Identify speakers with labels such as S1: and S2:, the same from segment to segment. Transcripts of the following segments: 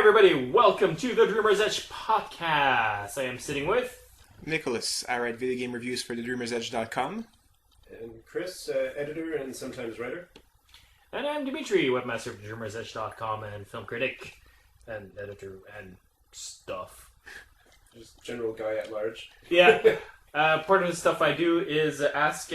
S1: everybody, welcome to the Dreamer's Edge podcast. I am sitting with...
S2: Nicholas. I write video game reviews for thedreamersedge.com.
S3: And Chris, editor and sometimes writer.
S1: And I'm Dimitri, webmaster of thedreamersedge.com and film critic and editor and stuff.
S3: Just general guy at large.
S1: Yeah. Part of the stuff I do is ask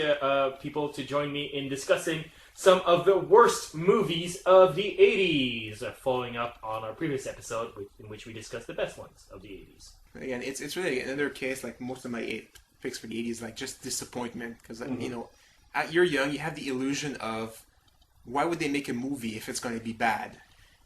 S1: people to join me in discussing some of the worst movies of the 80s, following up on our previous episode in which we discussed the best ones of the 80s.
S2: Again, it's really another case, like most of my picks for the 80s, like just disappointment. Because, you know, you're young, you have the illusion of why would they make a movie if it's going to be bad?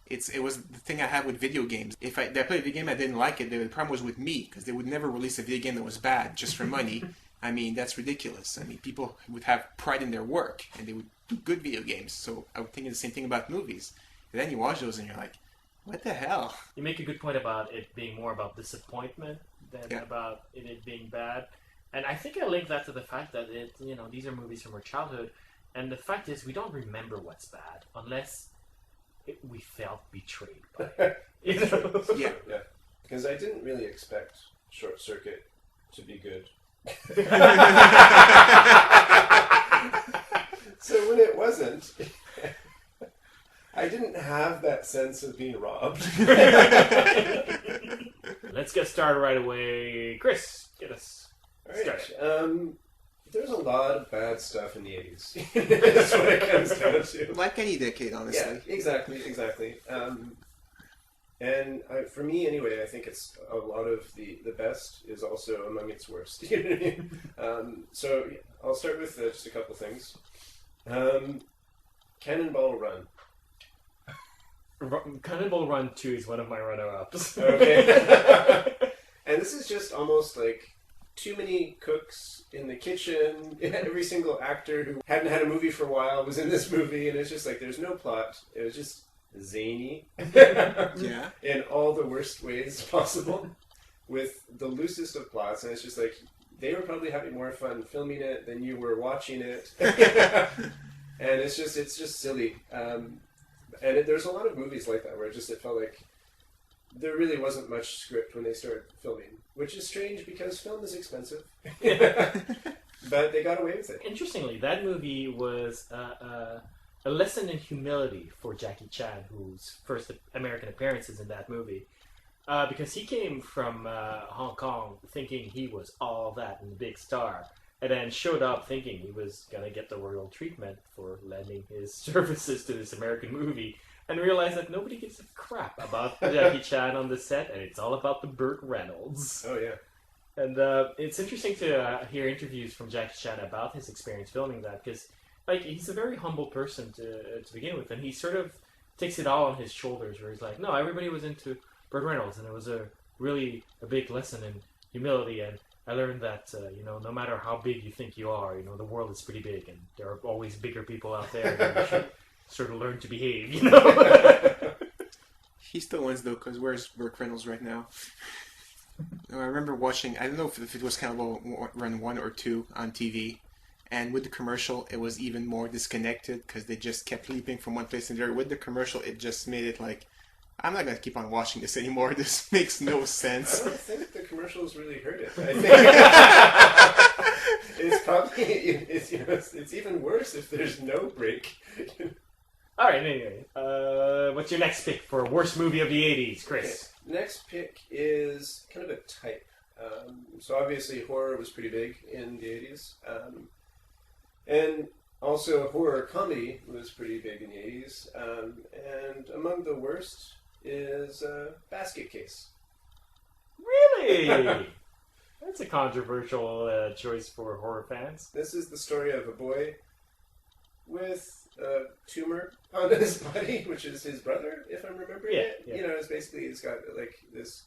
S2: It was the thing I had with video games. If I played a video game, I didn't like it, the problem was with me, because they would never release a video game that was bad just for money. I mean, that's ridiculous. I mean, people would have pride in their work, and they would do good video games. So I would think the same thing about movies. And then you watch those, and you're like, what the hell?
S1: You make a good point about it being more about disappointment than about it being bad. And I think I link that to the fact that these are movies from our childhood. And the fact is, we don't remember what's bad unless we felt betrayed by it.
S3: Yeah. Because I didn't really expect Short Circuit to be good. So when it wasn't, I didn't have that sense of being robbed.
S1: Let's get started right away. Chris, get us started.
S3: There's a lot of bad stuff in the 80s. That's what it comes down to.
S2: Like any decade, honestly.
S3: Yeah, exactly. And for me, anyway, I think it's a lot of the best is also among its worst. You know what I mean? So I'll start with just a couple things. Cannonball Run.
S1: Cannonball Run 2 is one of my runner-ups.
S3: Okay. And this is just almost like too many cooks in the kitchen. Every single actor who hadn't had a movie for a while was in this movie, and it's just like there's no plot. It was just zany.
S2: Yeah. In
S3: all the worst ways possible, with the loosest of plots, and it's just like they were probably having more fun filming it than you were watching it. And it's just silly. And there's a lot of movies like that where it felt like there really wasn't much script when they started filming, which is strange because film is expensive. But they got away with it.
S1: Interestingly, that movie was a lesson in humility for Jackie Chan, whose first American appearance is in that movie. Because he came from Hong Kong thinking he was all that and the big star, and then showed up thinking he was going to get the royal treatment for lending his services to this American movie, and realized that nobody gives a crap about Jackie Chan on the set, and it's all about the Burt Reynolds.
S3: Oh, yeah.
S1: And it's interesting to hear interviews from Jackie Chan about his experience filming that, because he's a very humble person to begin with, and he sort of takes it all on his shoulders, where he's like, no, everybody was into Burt Reynolds, and it was a big lesson in humility, and I learned that, no matter how big you think you are, the world is pretty big, and there are always bigger people out there, and you should sort of learn to behave,
S2: He still wins, though, because where's Burt Reynolds right now? I remember watching, I don't know if it was Cannonball Run 1 or 2 on TV, and with the commercial, it was even more disconnected, because they just kept leaping from one place to the other. With the commercial, it just made it like, I'm not going to keep on watching this anymore. This makes no sense.
S3: I don't think the commercials really hurt it. I think it's probably it's even worse if there's no break.
S1: All right, anyway, what's your next pick for worst movie of the 80s, Chris?
S3: Okay. Next pick is kind of a type. So obviously horror was pretty big in the 80s. And also horror comedy was pretty big in the 80s. And among the worst is Basket Case.
S1: Really? That's a controversial choice for horror fans.
S3: This is the story of a boy with a tumor on his body, which is his brother, if I'm remembering it.
S1: Yeah.
S3: It's basically, he's got like this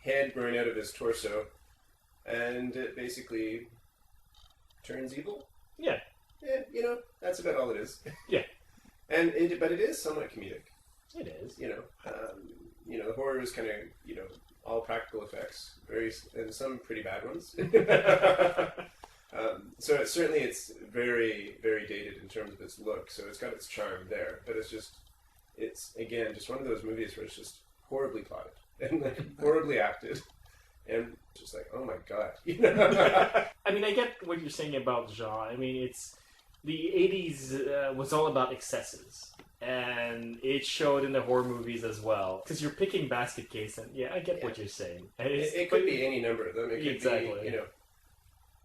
S3: head growing out of his torso, and it basically turns evil.
S1: Yeah.
S3: Yeah, that's about all it is.
S1: Yeah.
S3: But it is somewhat comedic.
S1: It is.
S3: The horror is kind of, all practical effects, and some pretty bad ones. So it's very, very dated in terms of its look. So it's got its charm there, but it's again just one of those movies where it's just horribly plotted and like horribly acted, and just like, oh my god, you know.
S1: I mean, I get what you're saying about genre. I mean, it's the '80s was all about excesses, and it showed in the horror movies as well. Because you're picking basket case, and I get what you're saying. And
S3: It could be any number of them. It could
S1: Exactly.
S3: be, you know,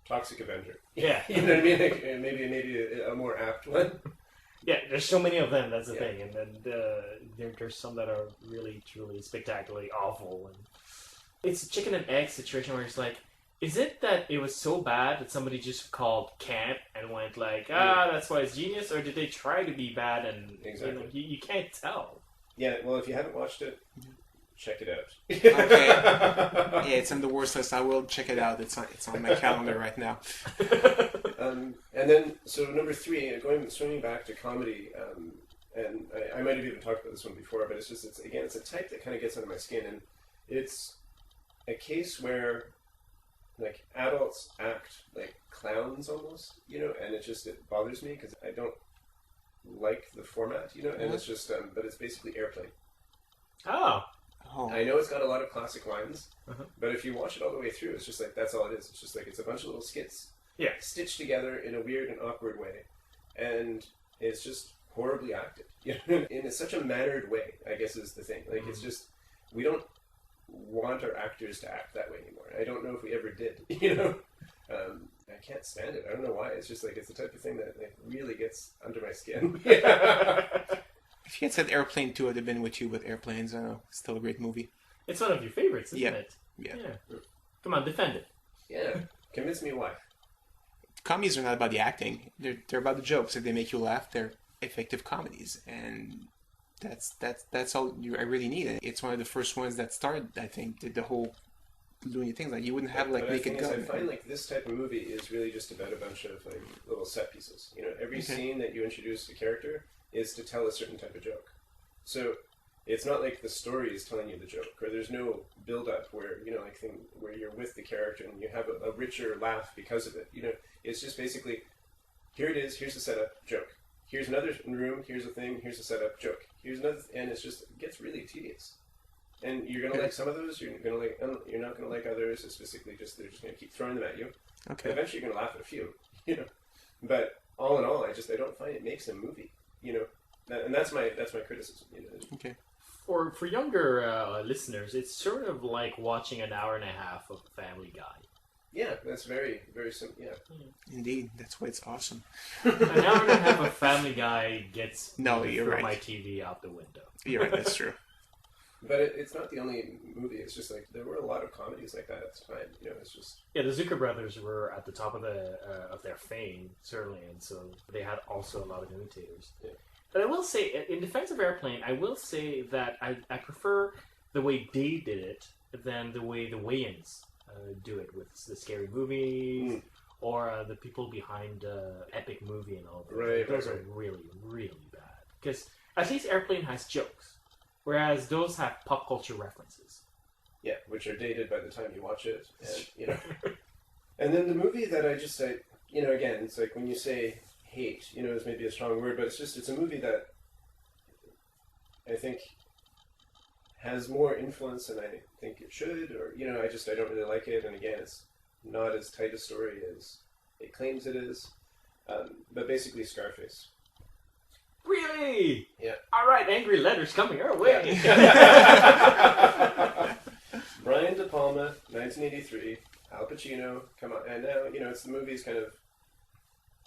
S3: Toxic Avenger.
S1: Yeah.
S3: You know what I mean? Like, maybe a more apt one.
S1: Yeah, there's so many of them. That's the
S3: Yeah.
S1: thing, and then there's some that are really, truly, spectacularly awful. And it's a chicken and egg situation where it's like, is it that it was so bad that somebody just called camp and went like, that's why it's genius, or did they try to be bad and
S3: Exactly.
S1: you can't tell.
S3: Yeah. Well, if you haven't watched it, check it out.
S2: Okay. Yeah, it's on the worst list. I will check it out. It's on my calendar right now.
S3: And then, so number 3, swinging back to comedy, and I might have even talked about this one before, but it's a type that kind of gets under my skin, and it's a case where, like, adults act like clowns almost, you know, and it bothers me because I don't like the format, you know, and it's just, but it's basically Airplane.
S1: Oh.
S2: Oh.
S3: I know it's got a lot of classic lines,
S1: Uh-huh.
S3: but if you watch it all the way through, it's just like, that's all it is. It's just like, it's a bunch of little skits
S1: Yeah.
S3: stitched together in a weird and awkward way, and it's just horribly acted, you know, in such a mannered way, I guess is the thing. Like, it's just, we don't want our actors to act that way anymore. I don't know if we ever did, you know. I can't stand it. I don't know why. It's just like, it's the type of thing that like really gets under my skin.
S2: If you had said Airplane 2, I'd have been with you with Airplanes. I know. It's still a great movie.
S1: It's one of your favorites, isn't
S2: Yeah.
S1: it?
S2: Yeah.
S1: Come on, defend it.
S3: Yeah, convince me why.
S2: Comedies are not about the acting. They're about the jokes. If they make you laugh, they're effective comedies. And that's all I really need. It's one of the first ones that started, I think, did the whole loony things. Like, you wouldn't have like
S3: But
S2: Naked
S3: the thing
S2: Gun.
S3: is, I find like this type of movie is really just about a bunch of like little set pieces. You know, every scene that you introduce a character is to tell a certain type of joke. So it's not like the story is telling you the joke, or there's no build up where, you know, like where you're with the character and you have a richer laugh because of it. You know, it's just basically, here it is, here's the setup, joke. Here's another room, here's a thing, here's a setup, joke. Here's another, and it's just, it gets really tedious. And you're gonna like some of those, you're not gonna like others. It's basically just, they're just gonna keep throwing them at you.
S2: Okay.
S3: And eventually you're gonna laugh at a few, you know. But all in all, I don't find it makes a movie, you know. And that's my criticism. You know?
S2: Okay.
S1: For younger listeners, it's sort of like watching an hour and a half of Family Guy.
S3: Yeah, that's very, very simple. Yeah.
S2: Indeed. That's why it's awesome.
S1: An hour and a half of Family Guy gets
S2: No,
S1: me
S2: you're
S1: throw
S2: right.
S1: my TV out the window.
S2: You're right. That's true.
S3: But it's not the only movie. It's just like there were a lot of comedies like that at the time. You know, it's just
S1: Yeah, the Zucker brothers were at the top of their fame, certainly, and so they had also a lot of imitators.
S3: Yeah.
S1: But I will say, in defense of Airplane, I will say that I prefer the way they did it than the way the Wayans do it with the scary movies or the people behind Epic Movie and all that.
S3: Right,
S1: Those
S3: right,
S1: are really, really bad. Because at least Airplane has jokes, whereas those have pop culture references.
S3: yeah, which are dated by the time you watch it, and you know. And then the movie that I you know, again, it's like when you say hate, you know, is maybe a strong word, but it's a movie that I think has more influence than I think it should, or, you know, I don't really like it, and again, it's not as tight a story as it claims it is, but basically Scarface.
S1: Really?
S3: Yeah.
S1: All right, angry letters coming our way.
S3: Brian De Palma, 1983, Al Pacino, come on, and now, you know, the movie's kind of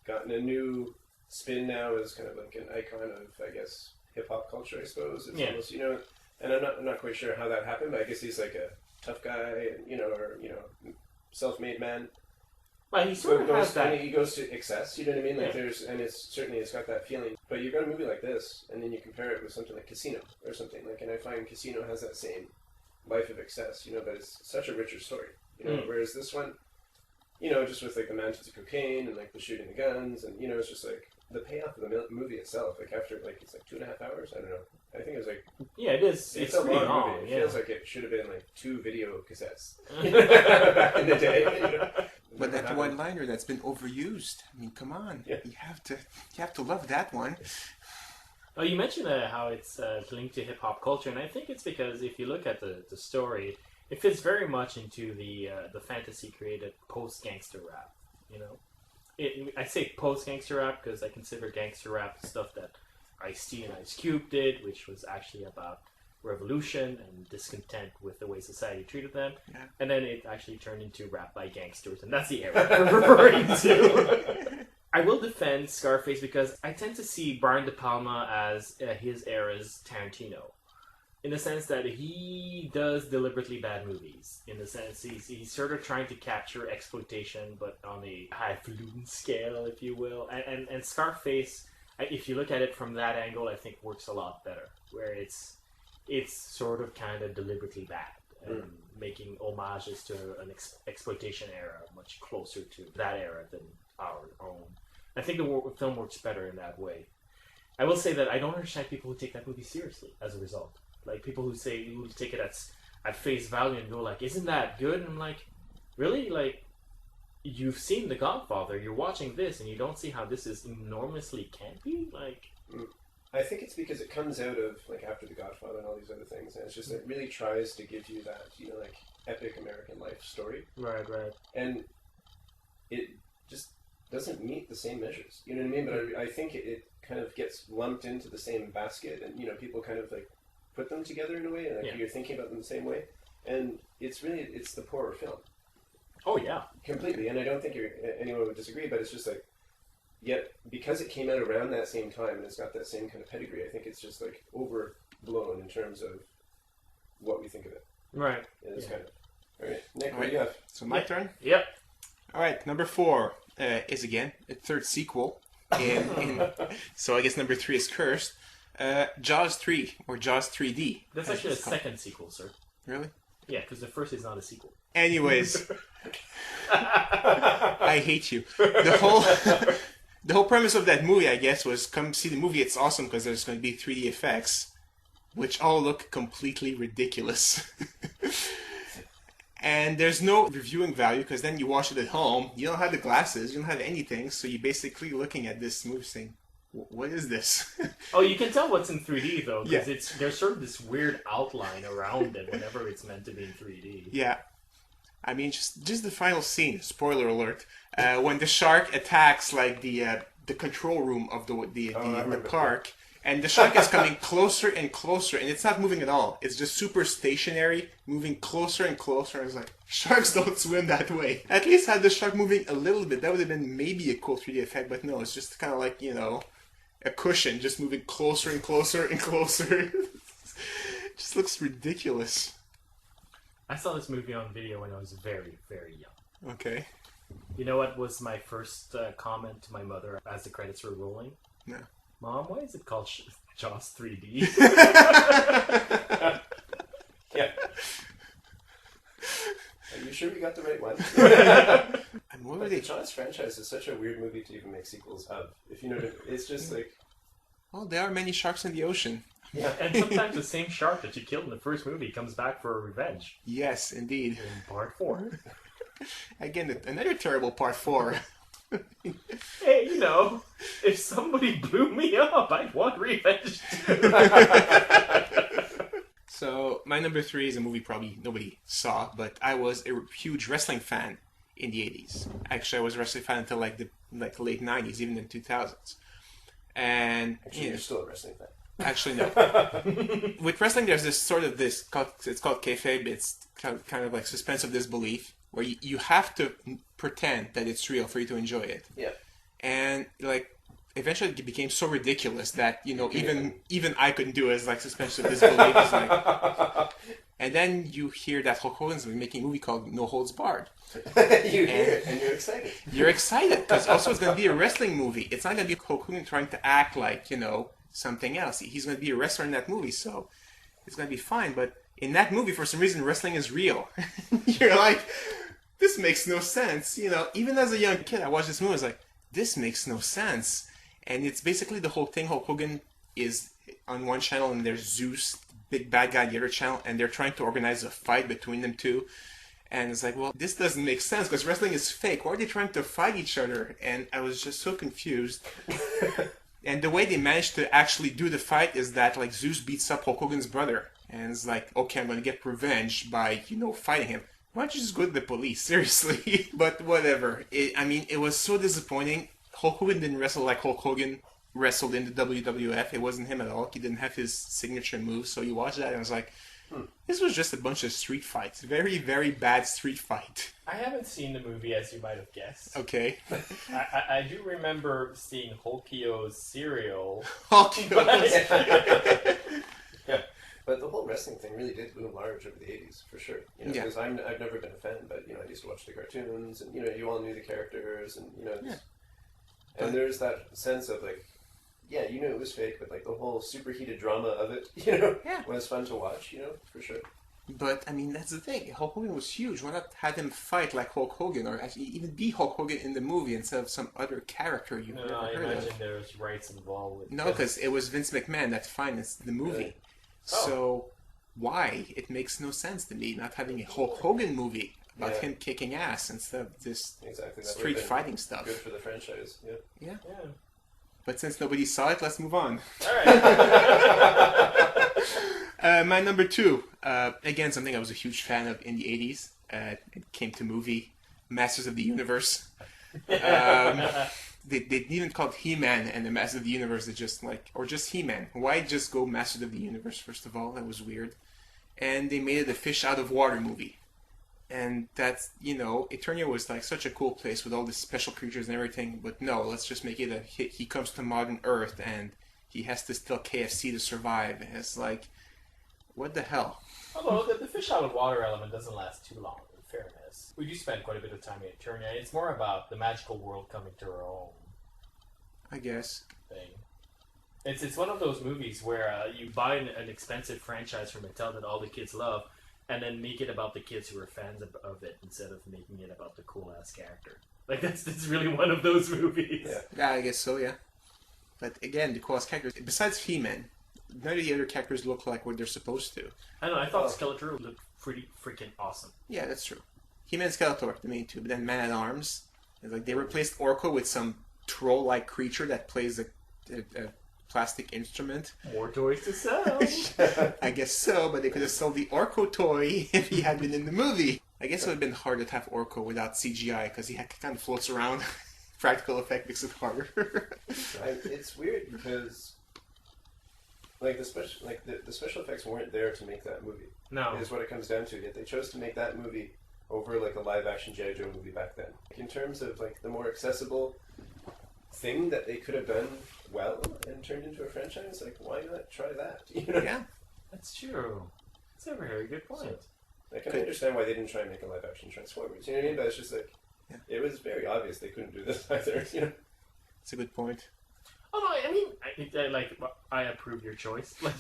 S3: gotten a new spin now as kind of like an icon of, I guess, hip-hop culture, I suppose. It's almost, you know, and I'm not quite sure how that happened, but I guess he's like a tough guy, you know, or, you know, self-made man.
S1: Well, he sort of has that.
S3: And he goes to excess, you know what I mean? Like it's got that feeling. But you've got a movie like this, and then you compare it with something like Casino, or something like, and I find Casino has that same life of excess, you know, but it's such a richer story, you know, whereas this one, you know, just with like the mountains of cocaine and like the shooting the guns, and you know, it's just like the payoff of the movie itself, like after like it's like 2.5 hours, I don't know. I think it was like
S1: it is. It's
S3: a
S1: pretty
S3: long
S1: long.
S3: movie. It feels like it should have been like 2 video cassettes back in the day. You know?
S2: But that one-liner that's been overused. I mean, come on.
S3: Yeah.
S2: You have to love that one.
S1: Oh, you mentioned how it's linked to hip hop culture, and I think it's because if you look at the story, it fits very much into the fantasy created post gangster rap. You know, I say post gangster rap because I consider gangster rap stuff that Ice-T and Ice Cube did, which was actually about revolution and discontent with the way society treated them.
S2: Yeah.
S1: And then it actually turned into rap by gangsters, and that's the era I'm referring to. I will defend Scarface because I tend to see Brian De Palma as his era's Tarantino. In the sense that he does deliberately bad movies. In the sense he's sort of trying to capture exploitation, but on a highfalutin scale, if you will. And Scarface, if you look at it from that angle, I think works a lot better. Where it's sort of kind of deliberately bad. And making homages to an exploitation era much closer to that era than our own. I think the film works better in that way. I will say that I don't understand people who take that movie seriously as a result. Like people who take it at face value and go like, "Isn't that good?" And I'm like, "Really? Like, you've seen The Godfather. You're watching this, and you don't see how this is enormously campy? Like."
S3: I think it's because it comes out of like after The Godfather and all these other things, and it's just it really tries to give you that like epic American life story.
S1: Right.
S3: And it just doesn't meet the same measures. You know what I mean? But I think it kind of gets lumped into the same basket, and people kind of like put them together in a way, and like you're thinking about them the same way. And it's the poorer film.
S1: Oh yeah,
S3: completely. And I don't think anyone would disagree, but it's just like. Yet, because it came out around that same time and it's got that same kind of pedigree, I think it's just like overblown in terms of what we think of it.
S1: Right.
S3: And it's kind of. Alright, Nick, what do you have?
S2: So my turn?
S1: Yep.
S2: Alright, number 4 is again a third sequel. So I guess number 3 is cursed. Jaws 3 or Jaws 3D.
S1: That's actually a second sequel, sir.
S2: Really?
S1: Yeah, because the first is not a sequel.
S2: Anyways. I hate you. The whole premise of that movie, I guess, was come see the movie. It's awesome because there's going to be 3D effects, which all look completely ridiculous. And there's no reviewing value because then you watch it at home. You don't have the glasses. You don't have anything. So you're basically looking at this movie saying, what is this?
S1: Oh, you can tell what's in 3D, though, because there's sort of this weird outline around it whenever it's meant to be in 3D.
S2: Yeah. I mean, just the final scene, spoiler alert, when the shark attacks like the control room of the park, and the shark is coming closer and closer, and it's not moving at all. It's just super stationary, moving closer and closer. And it's like, sharks don't swim that way. At least had the shark moving a little bit. That would have been maybe a cool 3D effect, but no, it's just kind of like, a cushion just moving closer and closer and closer. It just looks ridiculous.
S1: I saw this movie on video when I was very, very young.
S2: Okay.
S1: You know what was my first comment to my mother as the credits were rolling?
S2: No.
S1: Mom, why is it called Jaws 3D?
S3: Yeah. Are you sure we got the right one?
S2: And what
S3: But
S2: were
S3: the
S2: they?
S3: Jaws franchise is such a weird movie to even make sequels of. If you know what I mean. It's just like...
S2: Well, there are many sharks in the ocean.
S3: Yeah.
S1: And sometimes the same shark that you killed in the first movie comes back for revenge
S2: Yes, indeed.
S1: in part 4.
S2: Again, another terrible part 4.
S1: Hey, if somebody blew me up, I'd want revenge too.
S2: So, my number 3 is a movie probably nobody saw, but I was a huge wrestling fan in the 80s. Actually, I was a wrestling fan until the late 90s, even in 2000s. And
S3: Actually, you're still a wrestling fan.
S2: Actually, no. With wrestling, there's it's called kayfabe. It's kind of like suspense of disbelief, where you have to pretend that it's real for you to enjoy it.
S3: Yeah.
S2: And eventually it became so ridiculous that even I couldn't do it as suspension of disbelief. And then you hear that Hulk Hogan's making a movie called No Holds Barred.
S3: You hear it and you're excited.
S2: You're excited because also it's going to be a wrestling movie. It's not going to be Hulk Hogan trying to act like something else. He's going to be a wrestler in that movie, so it's going to be fine. But in that movie, for some reason, wrestling is real. You're like, this makes no sense. Even as a young kid, I watched this movie. I was like, this makes no sense. And it's basically the whole thing. Hulk Hogan is on one channel, and there's Zeus, big bad guy, on the other channel, and they're trying to organize a fight between them two. And it's like, well, this doesn't make sense because wrestling is fake. Why are they trying to fight each other? And I was just so confused. And the way they managed to actually do the fight is that like Zeus beats up Hulk Hogan's brother, and it's like, okay, I'm gonna get revenge by fighting him. Why don't you just go to the police? Seriously. But whatever. It was so disappointing. Hulk Hogan didn't wrestle like Hulk Hogan wrestled in the WWF. It wasn't him at all. He didn't have his signature moves. So you watch that and I was like, this was just a bunch of street fights. Very, very bad street fight.
S1: I haven't seen the movie, as you might have guessed.
S2: Okay.
S1: I do remember seeing Hulkio's cereal.
S2: Hulkio.
S3: Yeah, but the whole wrestling thing really did loom large over the 80s, for sure. Because I've never been a fan, but I used to watch the cartoons, and you all knew the characters, and and there's that sense of like, yeah, you knew it was fake, but like the whole superheated drama of it, was fun to watch, for sure.
S2: But that's the thing. Hulk Hogan was huge. Why not have him fight like Hulk Hogan, or actually even be Hulk Hogan in the movie instead of some other character you've never heard of?
S1: I imagine there's rights involved with.
S2: No, because it was Vince McMahon that financed the movie.
S3: Really?
S2: So why? It makes no sense to me not having a Hulk Hogan movie about him kicking ass instead of this street fighting stuff.
S3: Good for the franchise.
S2: Yeah. But since nobody saw it, let's move on.
S1: All right.
S2: My number 2, again, something I was a huge fan of in the 80s. It came to movie, Masters of the Universe. They didn't even call it He-Man and the Masters of the Universe. They just or just He-Man. Why just go Masters of the Universe, first of all? That was weird. And they made it a fish out of water movie. And that's, Eternia was like such a cool place with all the special creatures and everything. But no, let's just make it he comes to modern Earth and he has to steal KFC to survive. And it's like, what the hell?
S1: Although the fish out of water element doesn't last too long, in fairness. We do spend quite a bit of time in Eternia. It's more about the magical world coming to our own.
S2: I guess.
S1: Thing. It's one of those movies where you buy an expensive franchise from Mattel that all the kids love, and then make it about the kids who are fans of it instead of making it about the cool ass character. Like that's really one of those movies.
S2: Yeah, I guess so. Yeah, but again, the cool ass characters besides He-Man, none of the other characters look like what they're supposed to.
S1: I don't know. I thought Skeletor looked pretty freaking awesome.
S2: Yeah, that's true. He-Man and Skeletor, the main two, but then Man-at-Arms, like they replaced Orko with some troll-like creature that plays a plastic instrument.
S1: More toys to sell.
S2: I guess so, but they could have sold the Orko toy if he had been in the movie. I guess it would have been hard to have Orko without CGI because he kind of floats around. Practical effect makes it harder.
S3: It's weird because the special effects weren't there to make that movie.
S1: No,
S3: is what it comes down to. Yet they chose to make that movie over a live action G.I. Joe movie back then. In terms of the more accessible thing that they could have done well and turned into a franchise, why not try that?
S2: Yeah,
S1: that's true. That's a very good point.
S3: I can understand why they didn't try and make a live action Transformers. You know what I mean? But it's just it was very obvious they couldn't do this either.
S2: It's a good point.
S1: Oh no, I approve your choice. But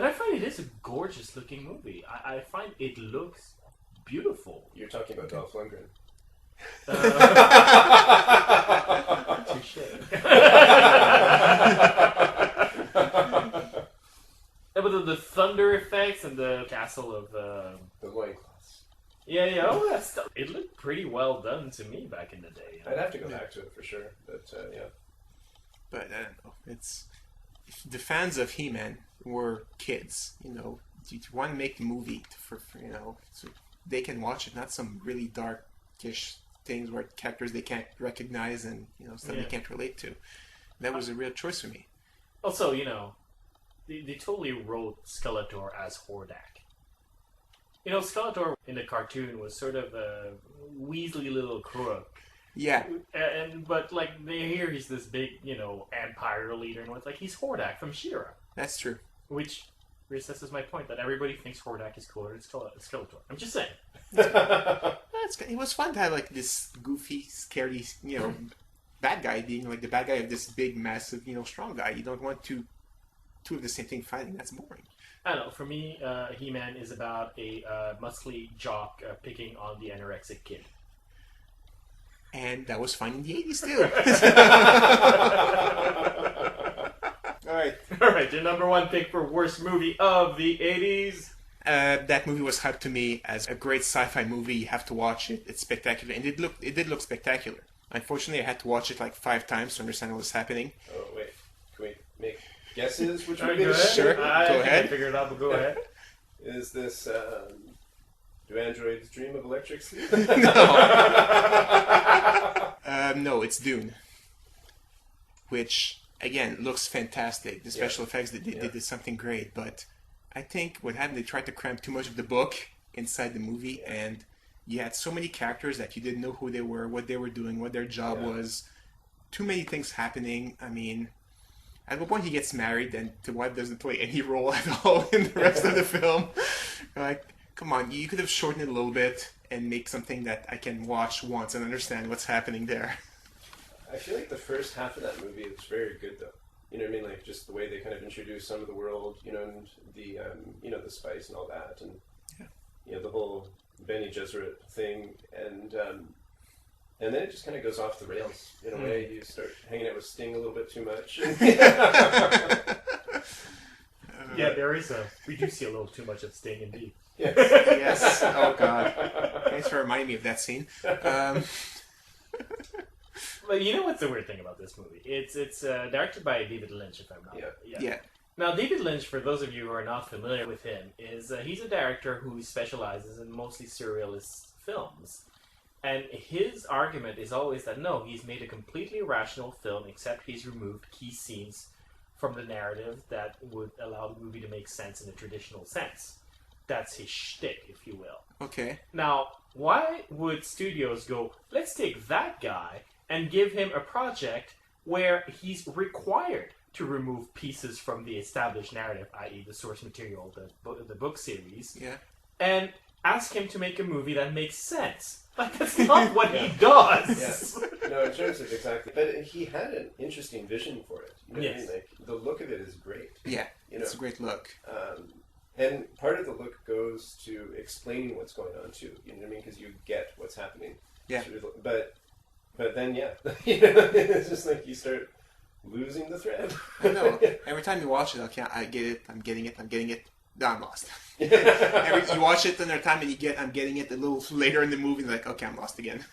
S1: I find it is a gorgeous looking movie. I find it looks beautiful.
S3: You're talking about Dolph Lundgren.
S1: Touche. But the thunder effects and the castle of
S3: the loincloths.
S1: Yeah. Oh, it looked pretty well done to me back in the day.
S3: I'd have to go back to it for sure, but yeah.
S2: But I don't know. It's the fans of He-Man were kids. You want to make the movie for so they can watch it, not some really darkish things where characters they can't recognize and stuff they can't relate to. That was a real choice for me.
S1: Also, they totally wrote Skeletor as Hordak. Skeletor in the cartoon was sort of a weaselly little crook.
S2: Yeah.
S1: But here he's this big, empire leader, and it's he's Hordak from She-Ra.
S2: That's true.
S1: Which reassesses my point that everybody thinks Hordak is cooler than Skeletor. I'm just saying.
S2: It was fun to have this goofy, scary, bad guy being the bad guy of this big, massive, strong guy. You don't want two of the same thing fighting. That's boring.
S1: I don't know. For me, He-Man is about a muscly jock picking on the anorexic kid.
S2: And that was fine in the 80s too.
S1: All right. Your number one pick for worst movie of the 80s.
S2: That movie was hyped to me as a great sci-fi movie. You have to watch it. It's spectacular, and it did look spectacular. Unfortunately, I had to watch it like 5 times to understand what was happening.
S3: Oh wait, can we make guesses? Which
S1: Alright,
S3: movie
S1: go
S3: this is?
S2: Sure.
S1: ahead.
S2: Go
S1: I think
S2: ahead.
S1: I figured it out, but go ahead.
S3: Is this Do Androids Dream of Electric Sleep?
S2: No, it's Dune. Which, again, looks fantastic. The special effects, they did something great. But I think what happened, they tried to cram too much of the book inside the movie. And you had so many characters that you didn't know who they were, what they were doing, what their job was. Too many things happening. I mean, at one point he gets married and the wife doesn't play any role at all in the rest of the film. Like, come on, you could have shortened it a little bit and make something that I can watch once and understand what's happening there.
S3: I feel like the first half of that movie is very good, though. You know what I mean? Like, just the way they kind of introduce some of the world, you know, and the, the spice and all that, and, the whole Bene Gesserit thing, and then it just kind of goes off the rails in a way. You start hanging out with Sting a little bit too much.
S1: Yeah, we do see a little too much of Sting, indeed.
S3: Yes.
S2: Yes. Oh, God. Thanks for reminding me of that scene.
S1: But you know what's the weird thing about this movie? It's directed by David Lynch, if I'm not.
S2: Yeah.
S1: Now, David Lynch, for those of you who are not familiar with him, is he's a director who specializes in mostly surrealist films. And his argument is always that no, he's made a completely rational film, except he's removed key scenes from the narrative that would allow the movie to make sense in a traditional sense. That's his shtick, if you will.
S2: Okay.
S1: Now, why would studios go, let's take that guy and give him a project where he's required to remove pieces from the established narrative, i.e. the source material, the book series, and ask him to make a movie that makes sense? Like, that's not what he does.
S3: Yeah. No, in terms of exactly. But he had an interesting vision for it. You know what I mean? Like, the look of it is great.
S2: Yeah, it's a great look.
S3: And part of the look goes to explaining what's going on, too. You know what I mean? Because you get what's happening.
S2: Yeah.
S3: But then, it's just like you start losing the thread.
S2: I know. Every time you watch it, okay, I get it, I'm getting it. No, I'm lost. You watch it another time and I'm getting it a little later in the movie, like, okay, I'm lost again.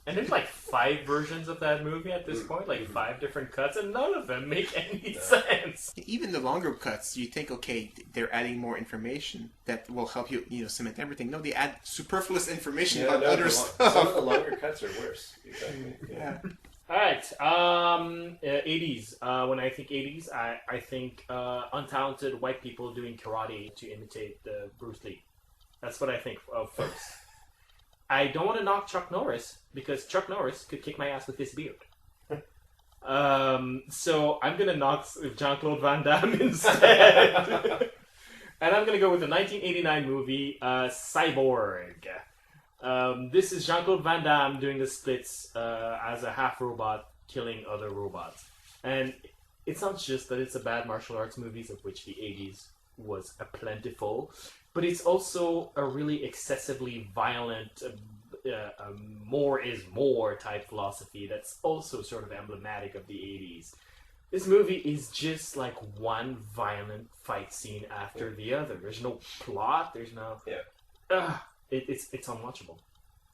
S1: And there's like 5 versions of that movie at this point, like 5 different cuts, and none of them make any sense.
S2: Even the longer cuts, you think, okay, they're adding more information that will help you, cement everything. No, they add superfluous information about other stuff.
S3: Some of the longer cuts are worse. Exactly.
S2: Yeah.
S1: Alright, 80s. When I think 80s, I think untalented white people doing karate to imitate Bruce Lee. That's what I think of first. I don't want to knock Chuck Norris, because Chuck Norris could kick my ass with his beard. So I'm going to knock Jean-Claude Van Damme instead. And I'm going to go with the 1989 movie, Cyborg. This is Jean-Claude Van Damme doing the splits as a half-robot killing other robots. And it's not just that it's a bad martial arts movies, of which the 80s was a plentiful, but it's also a really excessively violent, more is more type philosophy that's also sort of emblematic of the 80s. This movie is just like one violent fight scene after the other. There's no plot, there's no... It's unwatchable.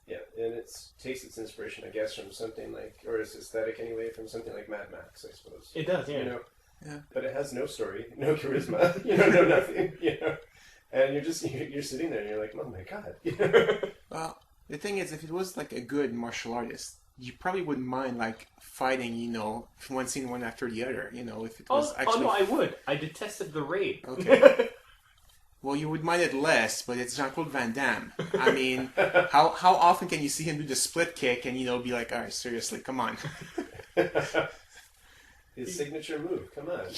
S3: Yeah, and it takes its inspiration, I guess, from something like, or its aesthetic anyway, from something like Mad Max, I suppose.
S1: It does, yeah.
S2: Yeah.
S3: But it has no story, no charisma, no nothing, And you're sitting there and you're like, oh my god.
S2: Well, the thing is, if it was like a good martial artist, you probably wouldn't mind like fighting, one scene one after the other, if it was actually...
S1: Oh no, I would. I detested the raid.
S2: Okay. Well, you would mind it less, but it's Jean-Claude Van Damme. I mean, how often can you see him do the split kick and, be like, all right, seriously, come on.
S3: His signature move, come on.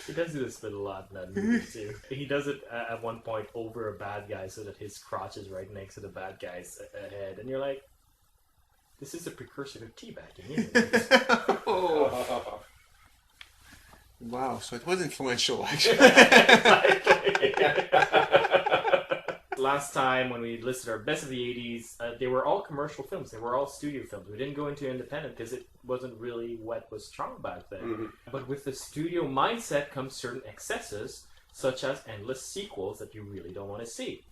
S1: He does do the split a lot in that movie, too. He does it at one point over a bad guy so that his crotch is right next to the bad guy's head. And you're like, this is a precursor to teabagging, isn't it?
S2: Oh. Wow, so it was influential, actually.
S1: Last time when we listed our best of the 80s, they were all commercial films. They were all studio films. We didn't go into independent because it wasn't really what was strong back then. Mm-hmm. But with the studio mindset comes certain excesses, such as endless sequels that you really don't want to see.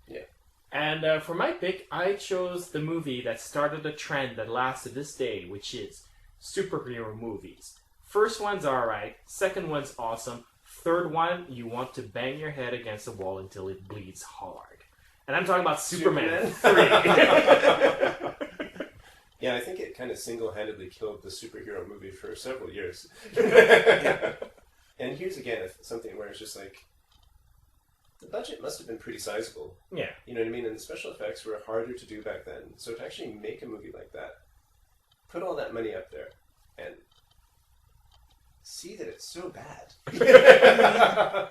S3: Yeah.
S1: And for my pick, I chose the movie that started a trend that lasts to this day, which is superhero movies. First one's alright, second one's awesome, third one, you want to bang your head against the wall until it bleeds hard. And I'm talking about Superman 3.
S3: Yeah, I think it kind of single-handedly killed the superhero movie for several years. And here's again something where it's just like, the budget must have been pretty sizable.
S1: Yeah.
S3: You know what I mean? And the special effects were harder to do back then. So to actually make a movie like that, put all that money up there, and see that it's so bad.
S1: I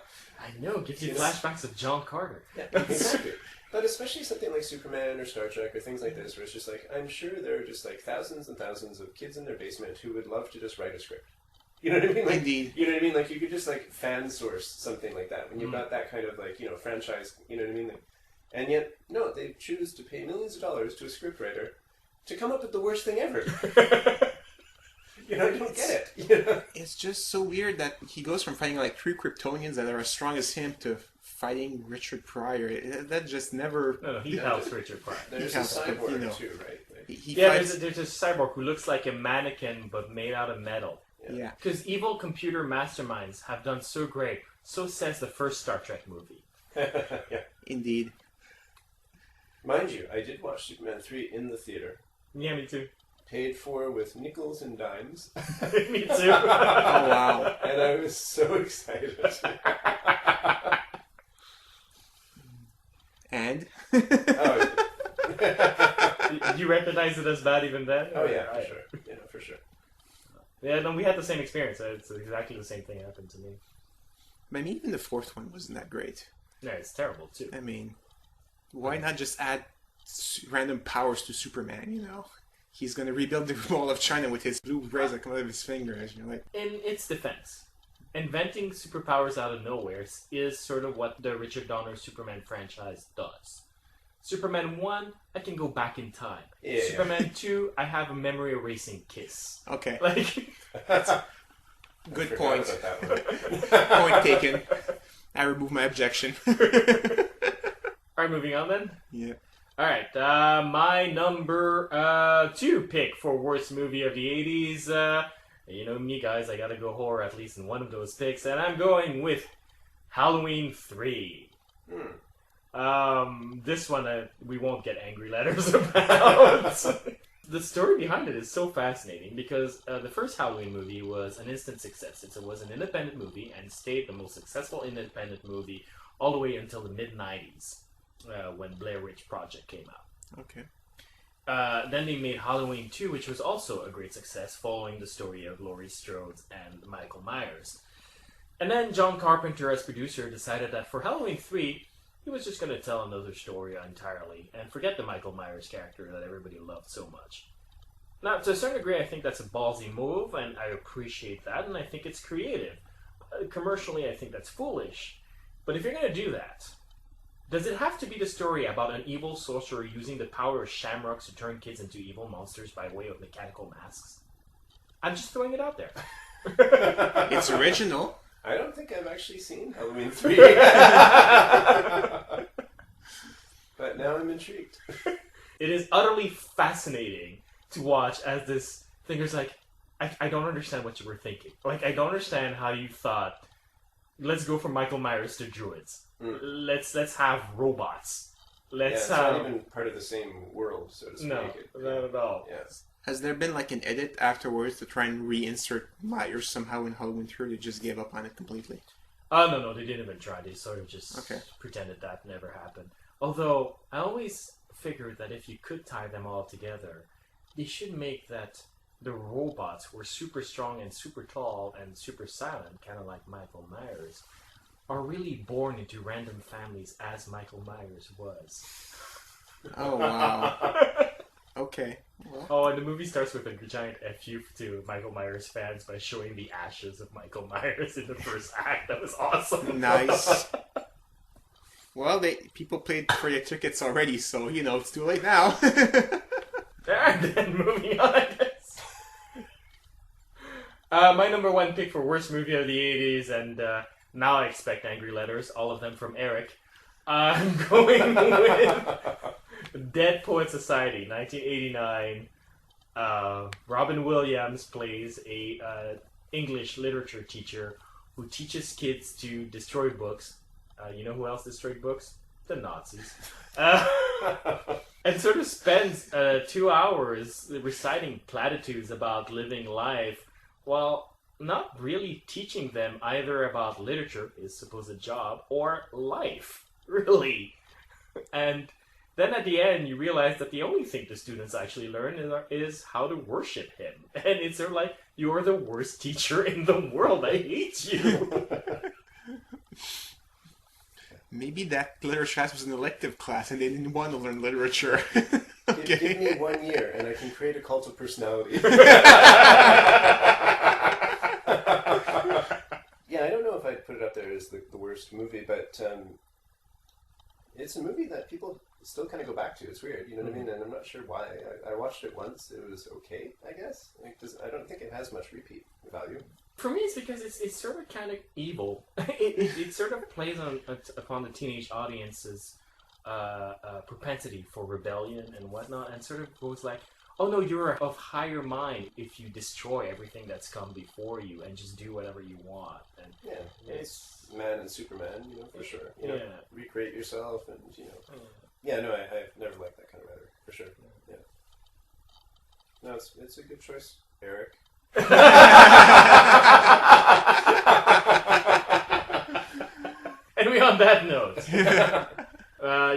S1: know, gives you flashbacks of John Carter.
S3: Yeah, exactly. But especially something like Superman or Star Trek or things like this, where it's just like, I'm sure there are just like thousands and thousands of kids in their basement who would love to just write a script. You know what I mean? Like,
S2: Indeed.
S3: You know what I mean? Like, you could just like fan source something like that when you've got that kind of like, you know, franchise. You know what I mean? Like, and yet, no, they choose to pay millions of dollars to a scriptwriter to come up with the worst thing ever. You know, I don't get it. You know?
S2: It's just so weird that he goes from fighting like 3 Kryptonians that are as strong as him to fighting Richard Pryor. That just never...
S1: No, he helps Richard Pryor.
S3: There's
S2: He
S3: a
S2: helps, but,
S3: cyborg
S2: you know,
S3: too, right? Like,
S2: He
S1: Yeah,
S2: fights...
S1: there's a cyborg who looks like a mannequin but made out of metal.
S2: Yeah.
S1: Because evil computer masterminds have done so great. So says the first Star Trek movie.
S3: yeah.
S2: Indeed.
S3: Mind you, I did watch Superman 3 in the theater.
S1: Yeah, me too.
S3: Paid for with nickels and dimes.
S1: Me too.
S2: Oh, wow.
S3: And I was so excited.
S2: And?
S3: Oh,
S1: You recognize it as bad even then?
S3: oh yeah, for sure. You know, for sure.
S1: Yeah, no, we had the same experience. It's exactly the same thing happened to me.
S2: I mean, even the 4th one wasn't that great.
S1: No, it's terrible too.
S2: I mean, why not just add random powers to Superman, you know? He's gonna rebuild the wall of China with his blue rays that come out of his fingers. You're like,
S1: In its defense, inventing superpowers out of nowhere is sort of what the Richard Donner Superman franchise does. Superman 1, I can go back in time.
S3: Yeah.
S1: Superman 2, I have a memory erasing kiss.
S2: okay,
S1: Like,
S2: good
S3: Forgot
S2: point.
S3: about that one.
S2: Point taken. I remove my objection.
S1: alright, moving on then.
S2: Yeah.
S1: Alright, my number 2 pick for worst movie of the 80s. You know me, guys, I gotta go horror at least in one of those picks, and I'm going with Halloween 3. This one we won't get angry letters about. The story behind it is so fascinating because the first Halloween movie was an instant success. It was an independent movie and stayed the most successful independent movie all the way until the mid-90s when Blair Witch Project came out.
S2: Okay.
S1: Then they made Halloween 2, which was also a great success, following the story of Laurie Strode and Michael Myers. And then John Carpenter, as producer, decided that for Halloween 3, he was just going to tell another story entirely and forget the Michael Myers character that everybody loved so much. Now, to a certain degree, I think that's a ballsy move, and I appreciate that, and I think it's creative. Commercially, I think that's foolish. But if you're going to do that, does it have to be the story about an evil sorcerer using the power of shamrocks to turn kids into evil monsters by way of mechanical masks? I'm just throwing it out there.
S2: It's original.
S3: I don't think I've actually seen Halloween 3. But now I'm intrigued.
S1: It is utterly fascinating to watch as this thing is like, I don't understand what you were thinking. Like, I don't understand how you thought, let's go from Michael Myers to druids. Let's have robots. Let's
S3: it's
S1: have...
S3: not even part of the same world, so to speak.
S1: No, not at all.
S3: Yes.
S2: Has there been like an edit afterwards to try and reinsert Myers somehow in Halloween 3, or they just gave up on it completely?
S1: No, they didn't even try. They sort of just
S2: Okay.
S1: pretended that never happened. Although, I always figured that if you could tie them all together, they should make that the robots were super strong and super tall and super silent, kind of like Michael Myers, are really born into random families as Michael Myers was.
S2: Oh, wow. Okay. Well,
S1: Oh, and the movie starts with a giant FU to Michael Myers fans by showing the ashes of Michael Myers in the first act. That was awesome.
S2: nice. Well, people paid for their tickets already, so, you know, it's too late now.
S1: And then moving on, I guess. My number 1 pick for worst movie of the 80s, and now I expect angry letters, all of them from Eric. I'm going with Dead Poet Society, 1989. Robin Williams plays a English literature teacher who teaches kids to destroy books. You know who else destroyed books? The Nazis. And sort of spends 2 hours reciting platitudes about living life while not really teaching them either about literature, his supposed job, or life, really. And then at the end, you realize that the only thing the students actually learn is how to worship him. And it's sort of like, you're the worst teacher in the world. I hate you.
S2: Maybe that literature class was an elective class and they didn't want to learn literature.
S3: Okay. Give me 1 year and I can create a cult of personality. Yeah, I don't know if I'd put it up there as the worst movie, but it's a movie that people still kind of go back to. It's weird, you know what I mean? And I'm not sure why. I watched it once. It was okay, I guess. I don't think it has much repeat value.
S1: For me, it's because it's sort of kind of evil. It sort of plays upon the teenage audience's propensity for rebellion and whatnot, and sort of goes like, oh no, you're of higher mind if you destroy everything that's come before you and just do whatever you want. And
S3: yeah, it's man and Superman, you know, for sure. You know, recreate yourself and, you know. Yeah, no, I've never liked that kind of rhetoric, for sure. Yeah. No, it's a good choice, Eric.
S1: Anyway, on that note,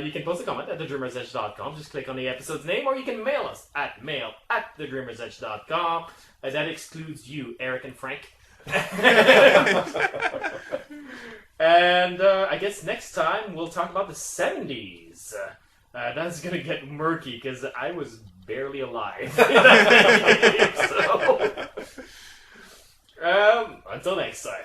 S1: you can post a comment at thedreamersedge.com. Just click on the episode's name, or you can mail us at mail@thedreamersedge.com. That excludes you, Eric and Frank. And I guess next time we'll talk about the 70s. That's going to get murky because I was barely alive. So, until next time.